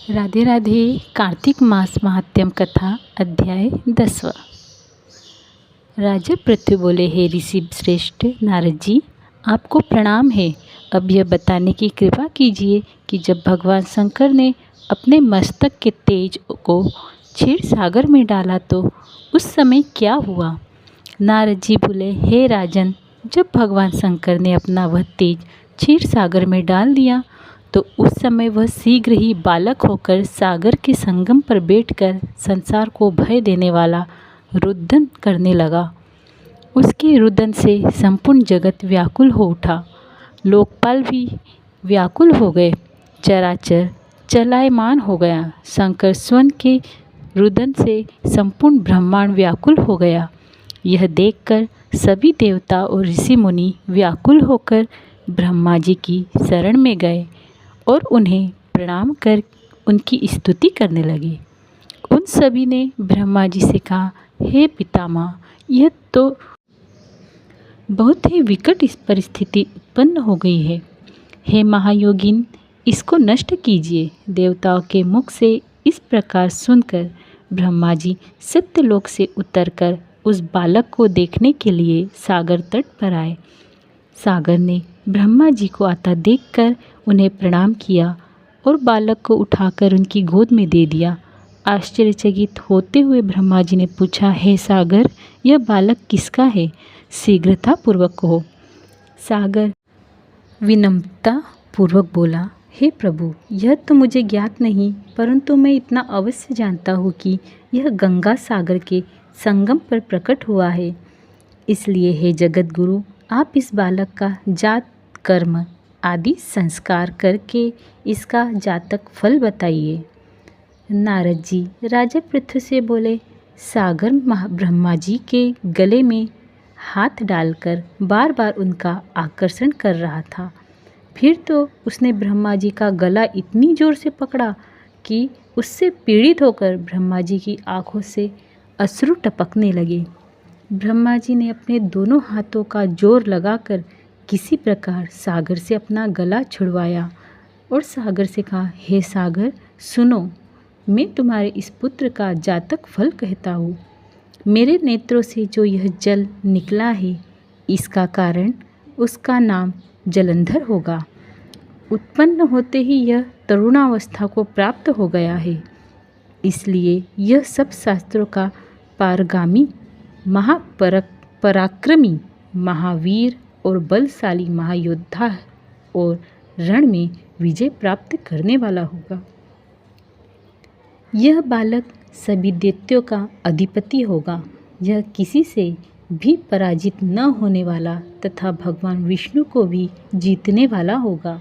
राधे राधे। कार्तिक मास महात्म्य कथा अध्याय 10। राजा पृथ्वी बोले, हे ऋषि श्रेष्ठ नारद जी, आपको प्रणाम है। अब यह बताने की कृपा कीजिए कि जब भगवान शंकर ने अपने मस्तक के तेज को क्षीर सागर में डाला तो उस समय क्या हुआ। नारद जी बोले, हे राजन, जब भगवान शंकर ने अपना वह तेज क्षीर सागर में डाल दिया तो उस समय वह शीघ्र ही बालक होकर सागर के संगम पर बैठकर संसार को भय देने वाला रुदन करने लगा। उसके रुदन से संपूर्ण जगत व्याकुल हो उठा, लोकपाल भी व्याकुल हो गए, चराचर चलायमान हो गया। शंकर स्वयं के रुदन से संपूर्ण ब्रह्मांड व्याकुल हो गया। यह देखकर सभी देवता और ऋषि मुनि व्याकुल होकर ब्रह्मा जी की शरण में गए और उन्हें प्रणाम कर उनकी स्तुति करने लगे। उन सभी ने ब्रह्मा जी से कहा, हे पितामह, यह तो बहुत ही विकट परिस्थिति उत्पन्न हो गई है। हे महायोगिन, इसको नष्ट कीजिए। देवताओं के मुख से इस प्रकार सुनकर ब्रह्मा जी सत्यलोक से उतरकर उस बालक को देखने के लिए सागर तट पर आए। सागर ने ब्रह्मा जी को आता देखकर उन्हें प्रणाम किया और बालक को उठाकर उनकी गोद में दे दिया। आश्चर्यचकित होते हुए ब्रह्मा जी ने पूछा, हे सागर, यह बालक किसका है? शीघ्रता पूर्वक कहो। सागर विनम्रता पूर्वक बोला, हे प्रभु, यह तो मुझे ज्ञात नहीं, परंतु मैं इतना अवश्य जानता हूँ कि यह गंगा सागर के संगम पर प्रकट हुआ है। इसलिए हे जगत गुरु, आप इस बालक का जात कर्म आदि संस्कार करके इसका जातक फल बताइए। नारद जी राजा पृथ्वी से बोले, सागर ब्रह्मा जी के गले में हाथ डालकर बार बार उनका आकर्षण कर रहा था। फिर तो उसने ब्रह्मा जी का गला इतनी जोर से पकड़ा कि उससे पीड़ित होकर ब्रह्मा जी की आंखों से अश्रु टपकने लगे। ब्रह्मा जी ने अपने दोनों हाथों का जोर लगाकर किसी प्रकार सागर से अपना गला छुड़वाया और सागर से कहा, हे सागर, सुनो, मैं तुम्हारे इस पुत्र का जातक फल कहता हूँ। मेरे नेत्रों से जो यह जल निकला है, इसका कारण उसका नाम जलंधर होगा। उत्पन्न होते ही यह तरुणावस्था को प्राप्त हो गया है, इसलिए यह सब शास्त्रों का पारगामी, पराक्रमी, महावीर और बलशाली महायोद्धा और रण में विजय प्राप्त करने वाला होगा। यह बालक सभी दैत्यों का अधिपति होगा। यह किसी से भी पराजित न होने वाला तथा भगवान विष्णु को भी जीतने वाला होगा।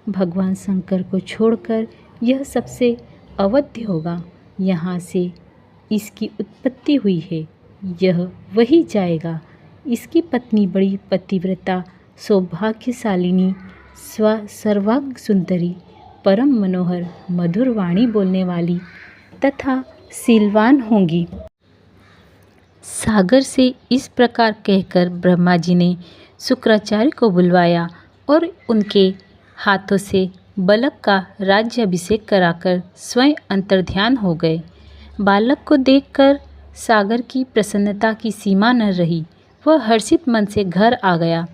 भगवान शंकर को छोड़कर यह सबसे अवध्य होगा। यहाँ से इसकी उत्पत्ति हुई है, यह वही जाएगा। इसकी पत्नी बड़ी पतिव्रता, सौभाग्यशालिनी, सर्वांग सुंदरी, परम मनोहर, मधुर वाणी बोलने वाली तथा शीलवान होंगी। सागर से इस प्रकार कहकर ब्रह्मा जी ने शुक्राचार्य को बुलवाया और उनके हाथों से बालक का राज्याभिषेक कराकर स्वयं अंतर्ध्यान हो गए। बालक को देखकर सागर की प्रसन्नता की सीमा न रही। वह हर्षित मन से घर आ गया।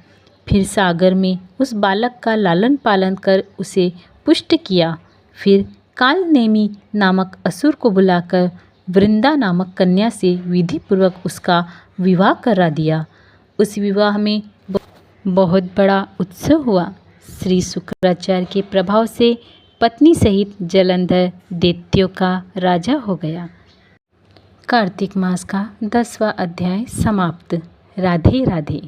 फिर सागर में उस बालक का लालन पालन कर उसे पुष्ट किया। फिर कालनेमी नामक असुर को बुलाकर वृंदा नामक कन्या से विधि पूर्वक उसका विवाह करा दिया। उस विवाह में बहुत बड़ा उत्सव हुआ। श्री शुक्राचार्य के प्रभाव से पत्नी सहित जलंधर दैत्यों का राजा हो गया। कार्तिक मास का 10वां अध्याय समाप्त। राधे राधे।